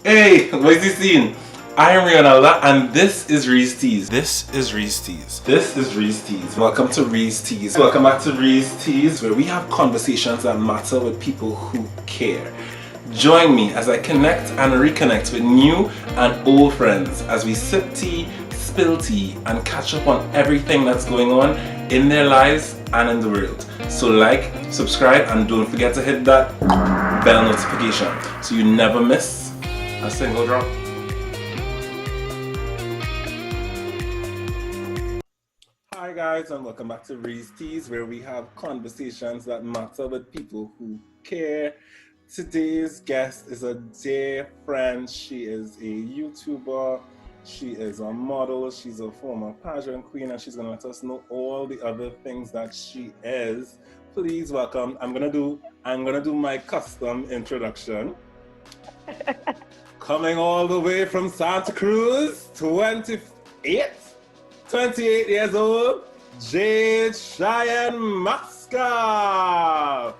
Hey, what's this scene? I am Reon and this is Reese Teas. This is Reese Teas. This is Reese Teas. Welcome to Reese Teas. Welcome back to Reese Teas, where we have conversations that matter with people who care. Join me as I connect and reconnect with new and old friends as we sip tea, spill tea, and catch up on everything that's going on in their lives and in the world. So like, subscribe, and don't forget to hit that bell notification so you never miss a single drop. Hi guys, and welcome back to Reese Teas, where we have conversations that matter with people who care. Today's guest is a dear friend. She is a YouTuber, she is a model, she's a former pageant queen, and she's gonna let us know all the other things that she is. Please welcome. I'm gonna do my custom introduction. Coming all the way from Santa Cruz, 28 years old, Jade-Cheyenne Mascall.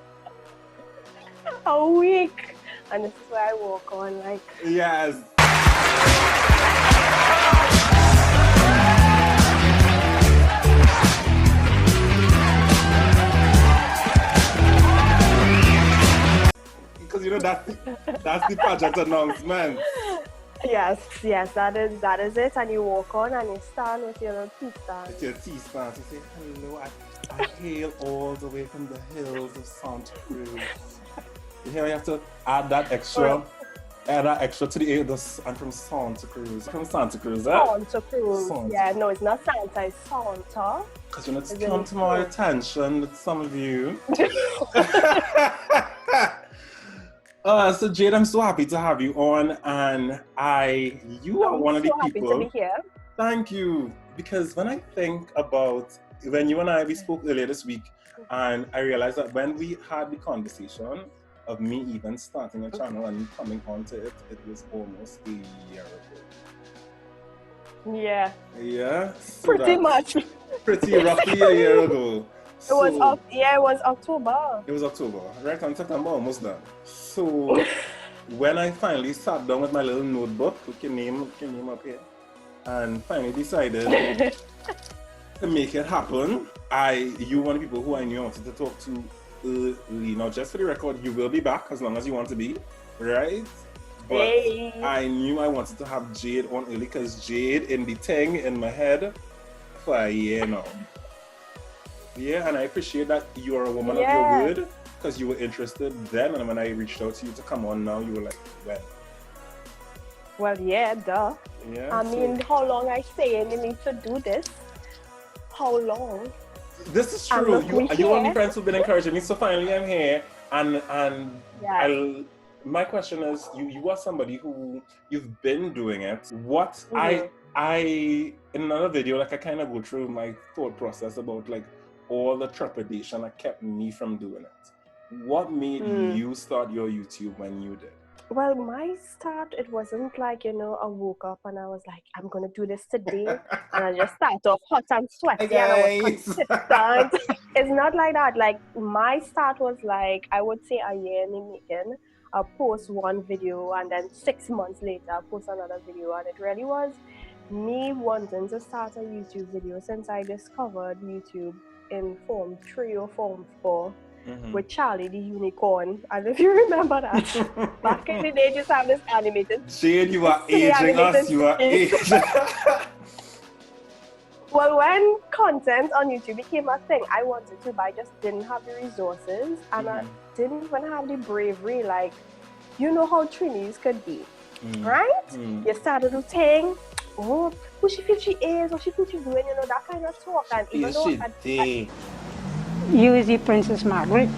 A week, and this is where I walk on like. Yes. Because you know that's the project announcement. Yes, that is it. And you walk on and you stand with your little tea stand. It's your tea stand. You say, hello, I hail all the way from the hills of Santa Cruz. Here you have to add that extra. Add that extra to the end. I'm from Santa Cruz. From Santa Cruz, eh? Santa Cruz. Santa. Yeah, no, it's not Santa, it's Santa. Because you know, it's come to my attention that some of you. So Jade, I'm so happy to have you on, and you are one of the people. I'm so happy to be here. Thank you, because when I think about when you and I we spoke earlier this week, and I realized that when we had the conversation of me even starting a channel and coming onto it, it was almost a year ago. Yeah. Yeah. So pretty much. Pretty roughly a year ago. It was October. It was October, right? On September, almost done. So when I finally sat down with my little notebook, with your name up here, and finally decided to make it happen, you one of the people who I knew I wanted to talk to early. Now, just for the record, you will be back as long as you want to be, right? But hey. I knew I wanted to have Jade on early because Jade in the thing in my head for a year now. Yeah, and I appreciate that you are a woman of your word because you were interested then, and when I reached out to you to come on now, you were like, when? Well, yeah, duh. Yeah. I mean, how long I say you need to do this? How long? This is true. You one of the friends who've been encouraging me, so finally I'm here, and my question is, you are somebody who you've been doing it. What I in another video, like I kind of go through my thought process about like all the trepidation that kept me from doing it. What made you start your YouTube when you did? Well, my start, it wasn't like, I woke up and I was like, I'm going to do this today. And I just started off hot and sweaty and I was consistent. It's not like that. Like, my start was like, I would say a year in the making. I'll post one video and then 6 months later, I'll post another video. And it really was me wanting to start a YouTube video since I discovered YouTube in Form 3 or Form 4 with Charlie the Unicorn. And if you remember that, back in the day, just have this animated. Jade, you are aging us. You are aging. Well, when content on YouTube became a thing, I wanted to, but I just didn't have the resources and I didn't even have the bravery. Like, you know how Trinis could be, right? You started to think, oh, who she feels she is, what she feels she's doing, that kind of talk. And even though you is the Princess Margaret.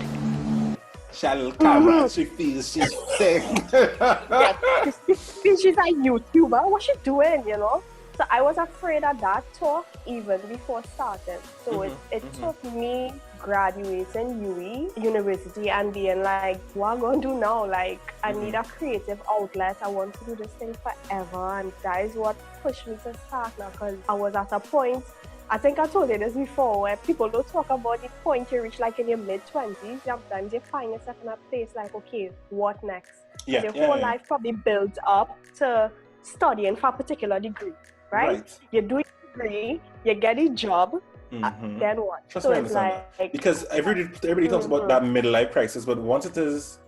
Charlotte Cara, she feels she's sick. Yes, she feels she's a YouTuber. What's she doing, So I was afraid of that talk even before starting. So it took me graduating university and being like, what am I going to do now? Like, I need a creative outlet. I want to do this thing forever. And that is what pushed me to start now, because I was at a point I think I told you this before, where people don't talk about the point you reach like in your mid-20s. Sometimes you find yourself in a place like, okay, what next? Yeah, Your whole life probably builds up to studying for a particular degree, right? You do your degree, you get a job, then what? Trust me, I understand that. Because everybody talks about that midlife crisis, but once it is,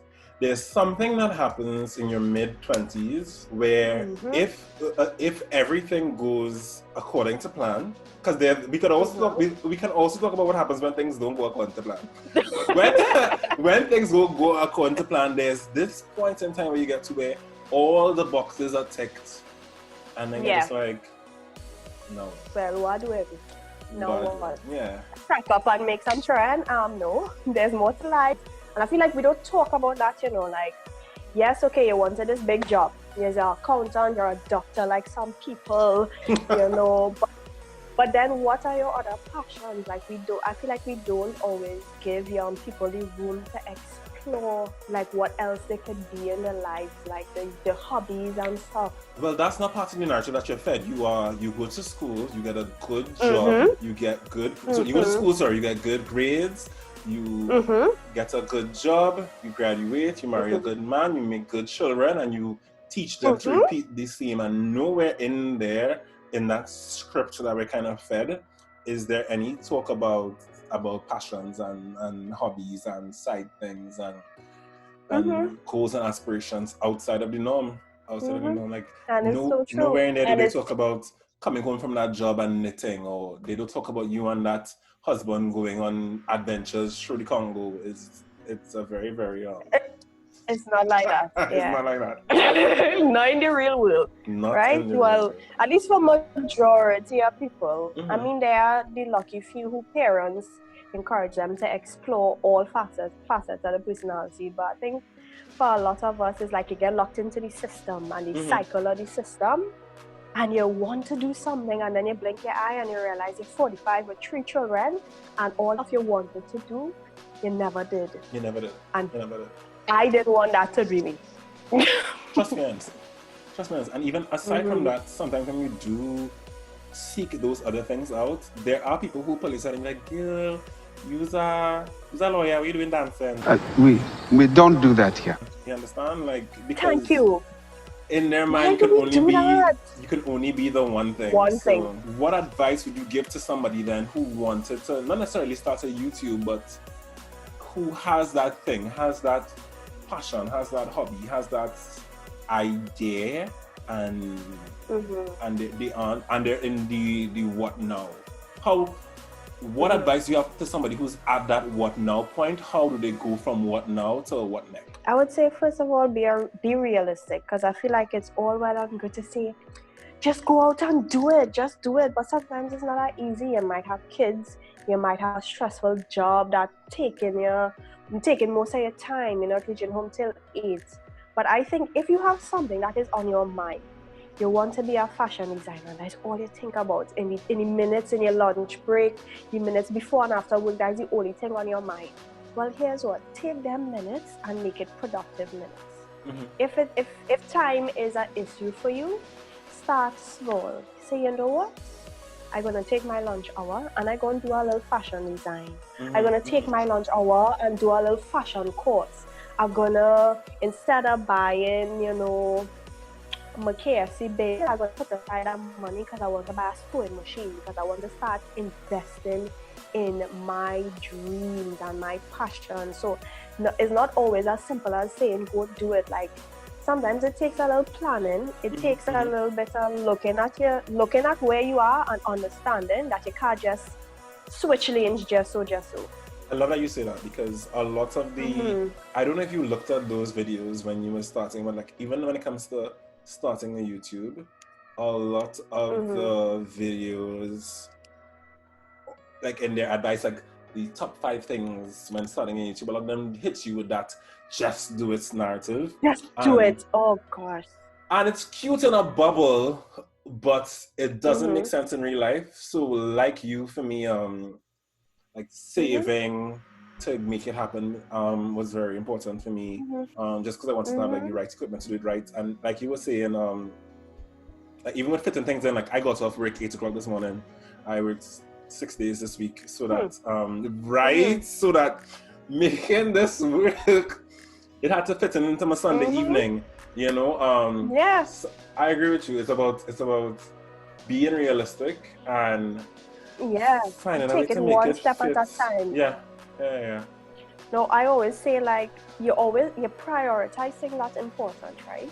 there's something that happens in your mid-20s where if everything goes according to plan, because we can also talk about what happens when things don't go according to plan. when things don't go according to plan, there's this point in time where you get to where all the boxes are ticked, and then you're just like, no. Well, what do we do? No, what? Yeah. Crack up and make some trend. No, there's more to life. And I feel like we don't talk about that, you know, like, yes, okay, you wanted this big job. You're an accountant, you're a doctor, like some people, you know, but then what are your other passions? Like I feel like we don't always give young people the room to explore, like what else they could be in their lives, like the hobbies and stuff. Well, that's not part of the narrative that you're fed. You go to school, you get a good job, you get good, so you go to school, you get good grades, you get a good job, you graduate, you marry a good man, you make good children, and you teach them to repeat the same. And nowhere in there, in that script that we're kind of fed, is there any talk about passions and hobbies and side things and goals and aspirations outside of the norm. Like nowhere in there do they talk about coming home from that job and knitting, or they don't talk about you and that husband going on adventures through the Congo. It's a very, very it's not like that. It's not like that. Not in the real world. Right? Well, at least for majority of people, I mean, they are the lucky few who parents encourage them to explore all facets of the personality. But I think for a lot of us, it's like you get locked into the system and the cycle of the system, and you want to do something, and then you blink your eye and you realize you're 45 with 3 children, and all of you wanted to do, you never did. And I didn't want that to be me. Trust me. And even aside from that, sometimes when you do seek those other things out, there are people who pull aside and be like, girl, you's a lawyer, we doing dancing. We don't do that here. You understand? Like, because thank you. In their mind, you can only be the one thing. What advice would you give to somebody then who wanted to not necessarily start a YouTube, but who has that thing, has that passion, has that hobby, has that idea, and they're in the what now? What advice do you have to somebody who's at that what now point? How do they go from what now to what next? I would say, first of all, be realistic, because I feel like it's all well and good to say, just go out and do it, just do it. But sometimes it's not that easy. You might have kids, you might have a stressful job that taking most of your time, you're not reaching home till 8. But I think if you have something that is on your mind, you want to be a fashion designer, that's all you think about. In the minutes in your lunch break, the minutes before and after work, that's the only thing on your mind. Well, here's what, take them minutes and make it productive minutes. If time is an issue for you, start small. Say, you know what? I'm going to take my lunch hour and I'm going to do a little fashion design. I'm going to take my lunch hour and do a little fashion course. I'm going to, instead of buying, my KFC bag, I'm going to put aside that money because I want to buy a sewing machine, because I want to start investing in my dreams and my passion. So it's not always as simple as saying go do it. Like, sometimes it takes a little planning. It takes a little bit of looking at where you are and understanding that you can't just switch lanes just so. I love that you say that, because a lot of the I don't know if you looked at those videos when you were starting, but like even when it comes to starting a YouTube, a lot of the videos, like in their advice, like the top 5 things when starting a YouTube, a lot of them hits you with that just do it narrative. Just do it. Oh gosh. And it's cute in a bubble, but it doesn't make sense in real life. So like you, for me, like saving to make it happen was very important for me. Just because I wanted to have like the right equipment to do it right. And like you were saying, like even with fitting things in, like I got off work 8 o'clock this morning. I worked 6 days this week, so that so that making this work, it had to fit into my Sunday evening, you know. Yes. I agree with you. It's about being realistic and finding a way Take it to make one it step fit. at a time. Yeah. No, I always say, like, you're prioritizing that's important, right?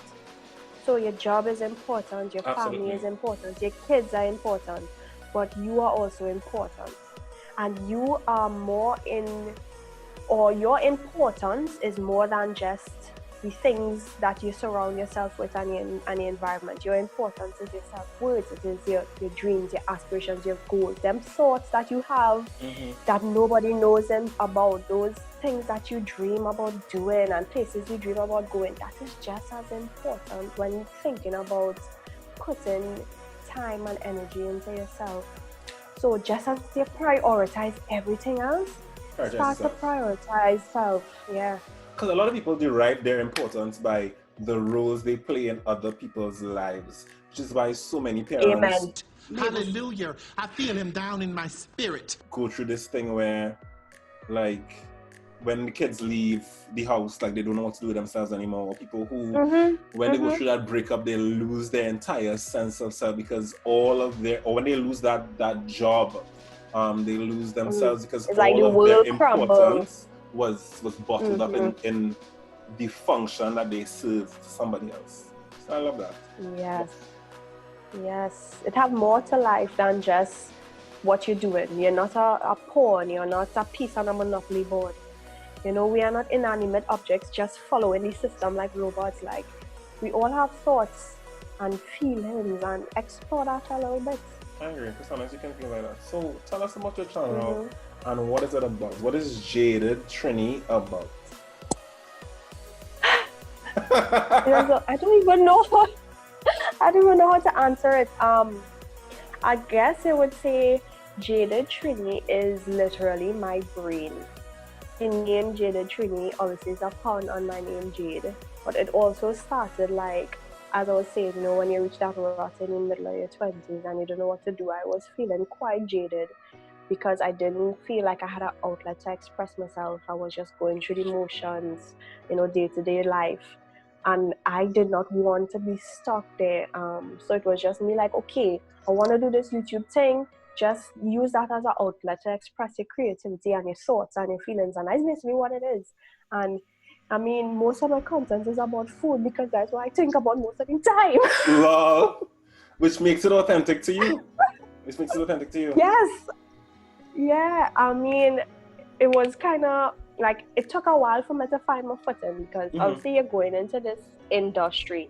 So your job is important, your family is important, your kids are important, but you are also important. And you are your importance is more than just the things that you surround yourself with and the environment. Your importance is your self-worth, it is your dreams, your aspirations, your goals, them thoughts that you have that nobody knows about, those things that you dream about doing and places you dream about going. That is just as important when you're thinking about putting time and energy into yourself. So just as you prioritize everything else, start to prioritize self. Because a lot of people derive their importance by the roles they play in other people's lives, which is why so many parents hallelujah, I feel him down in my spirit, go through this thing where, like, when the kids leave the house, like, they don't know what to do with themselves anymore, or people who when they go through that breakup, they lose their entire sense of self because or when they lose that job, they lose themselves because it's all like the of their world importance was bottled up in the function that they serve to somebody else. So I love that. Yes, it have more to life than just what you're doing. You're not a pawn, you're not a piece on a monopoly board. You know, we are not inanimate objects just following the system like robots. Like, we all have thoughts and feelings, and explore that a little bit. I agree. Sometimes you can feel like that. So tell us about your channel and what is it about? What is Jadedtrini about? I don't even know how to answer it. I guess I would say Jadedtrini is literally my brain. The name Jadedtrini obviously is a pun on my name Jade, but it also started, like, as I was saying, you know, when you reach that rut in the middle of your 20s and you don't know what to do. I was feeling quite jaded because I didn't feel like I had an outlet to express myself. I was just going through the motions, you know, day-to-day life. And I did not want to be stuck there. So it was just me like, okay, I want to do this YouTube thing. Just use that as an outlet to express your creativity and your thoughts and your feelings. And that's basically what it is. And I mean, most of my content is about food because that's what I think about most of the time. Love, which makes it authentic to you. Yes. Yeah, I mean, it was kind of like, it took a while for me to find my footing because obviously you're going into this industry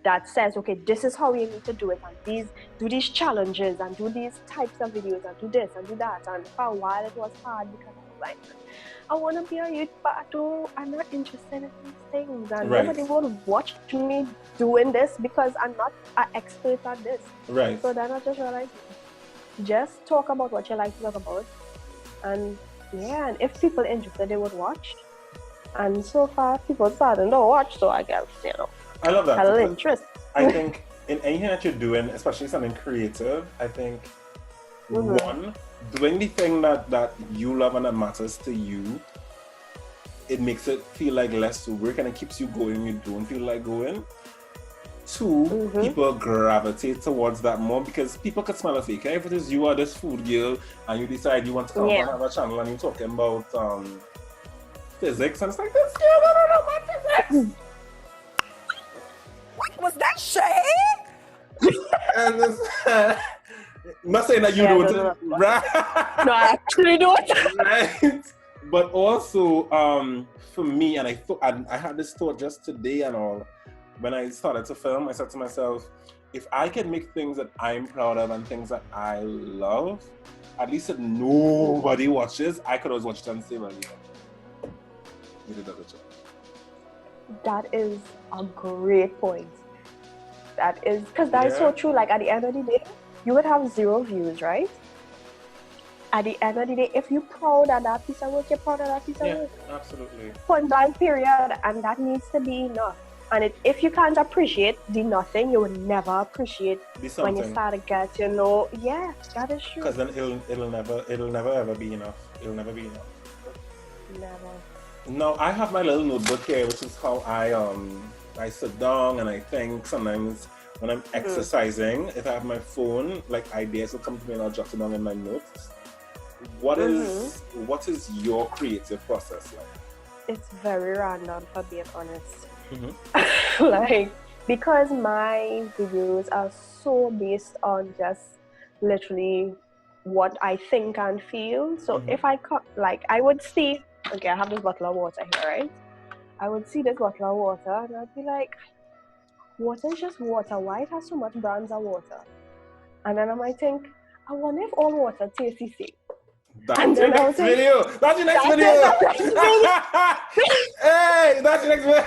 that says, okay, this is how you need to do it, and do these challenges and do these types of videos and do this and do that. And for a while it was hard because I was like, I want to be a youth, but I'm not interested in these things, and nobody will watch me doing this because I'm not an expert at this. Right. So then I just realized, just talk about what you like to talk about, and if people are interested, they would watch. And so far, people starting to watch, so I guess, you know, I love that. a little interest. I think in anything that you're doing, especially something creative, I think one, doing the thing that you love and that matters to you, it makes it feel like less work and it keeps you going. You don't feel like going. Two, people gravitate towards that more because people can smell a fake. If it is you are this food girl and you decide you want to come on another channel and you're talking about physics and it's like, this girl, I don't know about physics. Was that shade? And it's, not saying that you don't, right? No, I actually don't. Right? But also, for me, and I had this thought just today and all, when I started to film, I said to myself, if I can make things that I'm proud of and things that I love, at least if nobody watches, I could always watch it and say, well, yeah, you did a good job. That is a great point. That is, because that is so true. Like, at the end of the day, you would have 0 views, right? At the end of the day, if you're proud of that piece of work, you're proud of that piece of work. Absolutely. Point blank, period. And that needs to be enough. And if you can't appreciate the nothing, you will never appreciate when you start to get, yeah, that is true. Because then it'll never ever be enough. It'll never be enough. Never. No, I have my little notebook here, which is how I sit down and I think. Sometimes when I'm exercising, if I have my phone, like ideas will come to me and I'll jot it down in my notes. What is your creative process like? It's very random, for being honest. Like, because my videos are so based on just literally what I think and feel. So if I would see, okay, I have this bottle of water here, right? I would see this bottle of water and I'd be like, water is just water. Why it has so much brands of water? And then I might think, I wonder if all water tastes the same. That's your next video. That's your next video. Hey, that's your next video.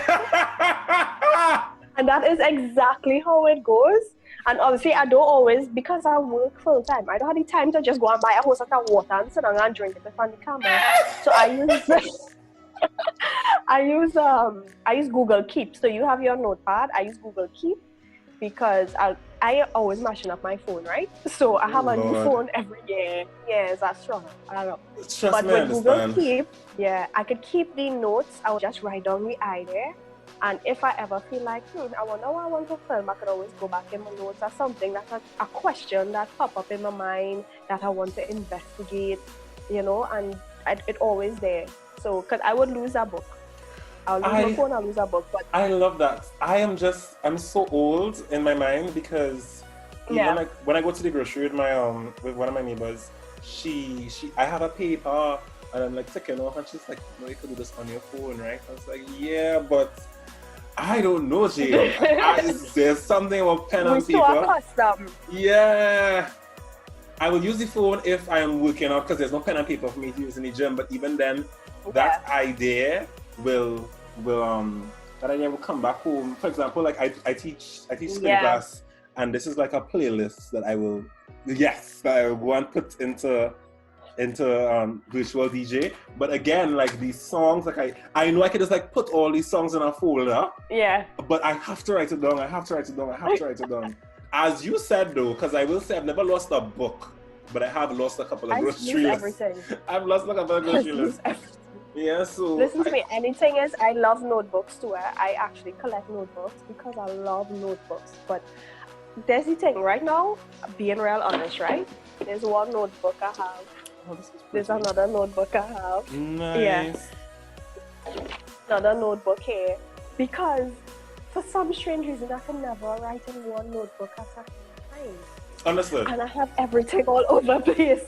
And that is exactly how it goes. And obviously, I don't always, because I work full time, I don't have the time to just go and buy a whole set of water and sit down and drink it from the camera. So I use Google Keep. So you have your notepad. I use Google Keep because I always mashing up my phone, right? So I have a new phone every year. Yes, that's wrong. I don't know. But with Google Keep, I could keep the notes. I would just write down the idea. And if I ever feel like, I wonder what I want to film, I could always go back in my notes or something that's a question that pop up in my mind that I want to investigate, and it's always there. So, because I would lose a book. I'll lose my phone, I'll lose a book. But I love that. I'm so old in my mind because even like when I go to the grocery with with one of my neighbors, I have a paper and I'm like taking off and she's like, no, you could do this on your phone, right? I was like, yeah, but I don't know, Jade. There's something about pen and paper. We're so accustomed. Yeah. I will use the phone if I am working out because there's no pen and paper for me to use in the gym. But even then, that idea will come back home. For example, like I teach spin class, and this is like a playlist that I will go and put into virtual DJ. But again, like these songs, like I know I could just like put all these songs in a folder. Yeah. But I have to write it down. As you said though, because I will say I've never lost a book, but I have lost a couple of grocery lists. I've lost a couple of grocery lists. Yeah, so listen to me. Anything is, I love notebooks too. I actually collect notebooks because I love notebooks. But there's the thing right now, being real honest, right? There's one notebook I have. Oh, there's another notebook I have. Nice. Yeah. Another notebook here. Because for some strange reason, I can never write in one notebook at a time. Understood. And I have everything all over the place.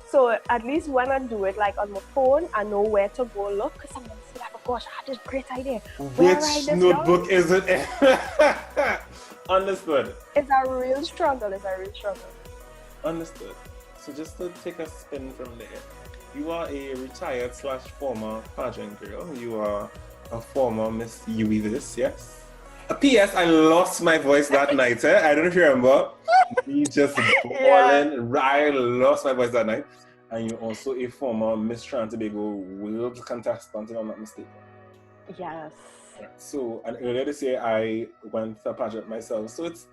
So at least when I do it like on my phone, I know where to go look. Because sometimes I feel like, oh gosh, I had this great idea. Which notebook is it? Understood. It's a real struggle. Understood. So just to take a spin from there, you are a retired / former pageant girl. You are a former Miss Universe, yes? P.S. I lost my voice that night. I don't know if you remember. Me just balling. I lost my voice that night. And you're also a former Miss Trinidad and Tobago World contestant, if I'm not mistaken. Yes. So, and earlier this year, I went to a pageant myself. So it's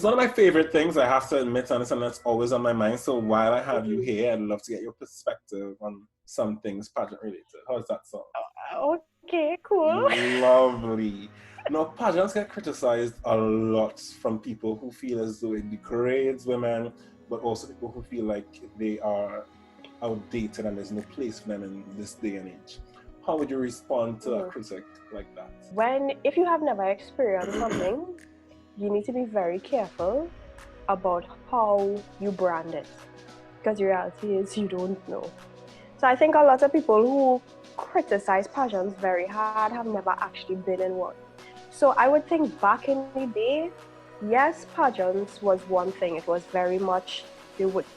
one of my favorite things, I have to admit, and it's something that's always on my mind. So while I have you here, I'd love to get your perspective on some things pageant related. How does that sound? Okay, cool. Lovely. Now, pageants get criticized a lot from people who feel as though it degrades women, but also people who feel like they are outdated and there's no place for them in this day and age. How would you respond to a critic like that? If you have never experienced something, you need to be very careful about how you brand it. Because the reality is you don't know. So I think a lot of people who criticize pageants very hard have never actually been in one. So I would think back in the day, yes, pageants was one thing. It was very much,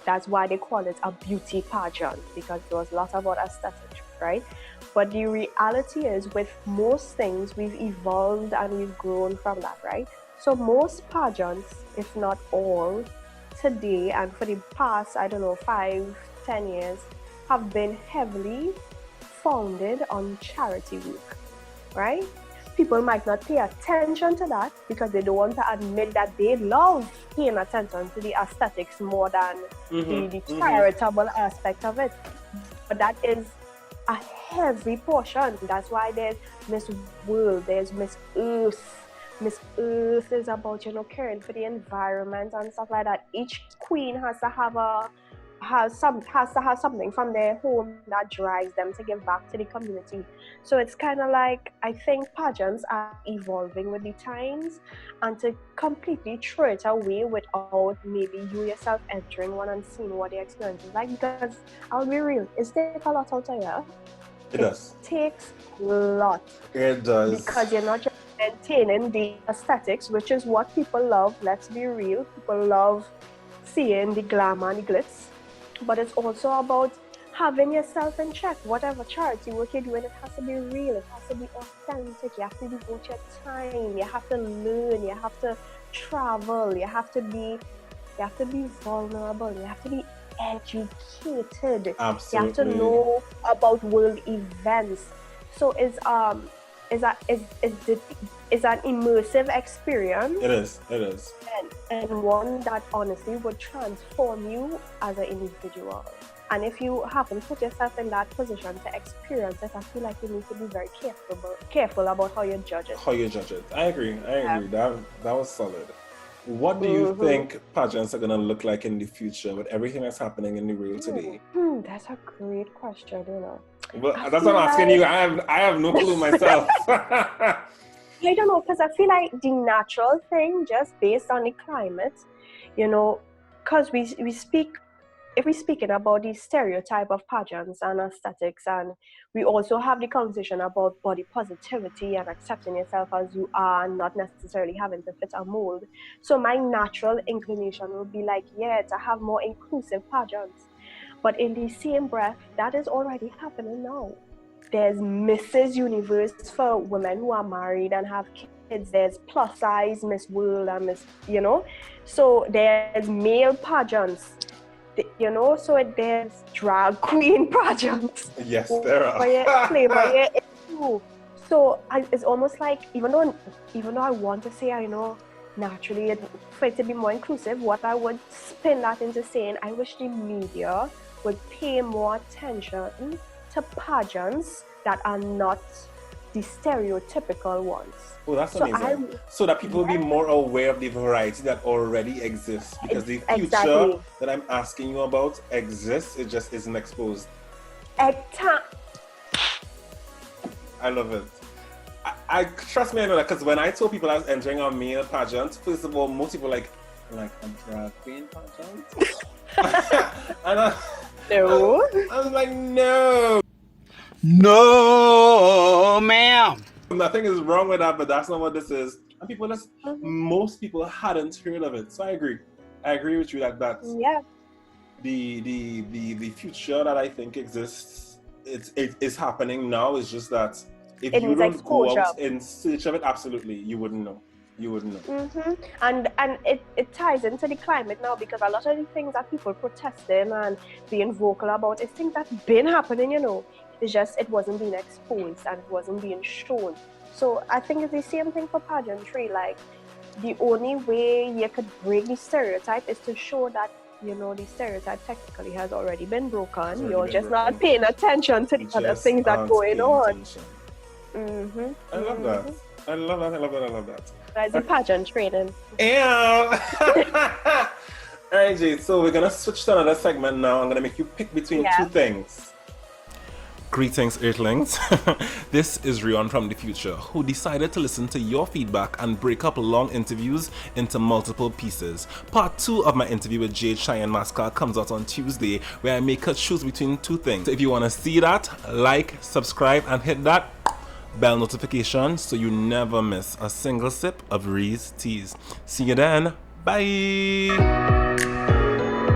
that's why they call it a beauty pageant, because there was lots about aesthetics, right? But the reality is, with most things, we've evolved and we've grown from that, right? So most pageants, if not all, today and for the past, 5-10 years, have been heavily founded on charity work, right? people might not pay attention to that because they don't want to admit that they love paying attention to the aesthetics more than the charitable aspect of it. But that is a heavy portion. That's why there's Miss World, there's Miss Earth. Miss Earth is about, you know, caring for the environment and stuff like that. Each queen has to have something from their home that drives them to give back to the community. So it's kind of like, I think pageants are evolving with the times, and to completely throw it away without maybe you yourself entering one and seeing what the experience is like, because I'll be real, it takes a lot out of you. It does. Takes a lot. It does. Because you're not just maintaining the aesthetics, which is what people love. Let's be real. People love seeing the glamour and the glitz. But it's also about having yourself in check. Whatever charity work you're doing, it has to be real. It has to be authentic. You have to devote your time. You have to learn. You have to travel. You have to be vulnerable. You have to be educated. Absolutely. You have to know about world events. So it's an immersive experience. It is. And one that honestly would transform you as an individual. And if you haven't put yourself in that position to experience it, I feel like you need to be very careful about how you judge it. I agree. That was solid. What do you think pageants are gonna look like in the future with everything that's happening in the world today? That's a great question, you know. Well, that's what I'm asking you. I have no clue myself. I don't know, because I feel like the natural thing, just based on the climate, you know, because if we're speaking about the stereotype of pageants and aesthetics, and we also have the conversation about body positivity and accepting yourself as you are and not necessarily having to fit a mold. So my natural inclination would be like, to have more inclusive pageants. But in the same breath, that is already happening now. There's Mrs. Universe for women who are married and have kids. There's plus size Miss World and Miss, you know. So there's male pageants, you know. So there's drag queen pageants. Yes, there are. So it's almost like, even though I want to say, you know, naturally for it to be more inclusive, what I would spin that into saying, I wish the media would pay more attention to pageants that are not the stereotypical ones. Oh, that's amazing. So that people will be more aware of the variety that already exists, because the future that I'm asking you about exists, it just isn't exposed. I love it. I trust me, I know that, because when I told people I was entering a male pageant, first of all, most people like a drag queen pageant? No. I was like, no. No, ma'am. Nothing is wrong with that, but that's not what this is. And people most people hadn't heard of it. So I agree with you that that's the future that I think exists. It is happening now. It's just that if you don't go out in search of it, absolutely, you wouldn't know. And it ties into the climate now, because a lot of the things that people protesting and being vocal about is things that's been happening, you know. It's just it wasn't being exposed and it wasn't being shown. So I think it's the same thing for pageantry. Like, the only way you could break the stereotype is to show that, you know, the stereotype technically has already been broken. You're just not paying attention to the other things that are going on. I love that. I love that. That's the pageant training. Yeah. All right, Jade. So we're gonna switch to another segment now. I'm gonna make you pick between two things. Greetings, Earthlings. This is Reon from the future, who decided to listen to your feedback and break up long interviews into multiple pieces. Part 2 of my interview with Jade-Cheyenne Mascall comes out on Tuesday, where I make her choose between two things. So if you want to see that, like, subscribe, and hit that bell notification so you never miss a single sip of Ree's Teas. See you then. Bye.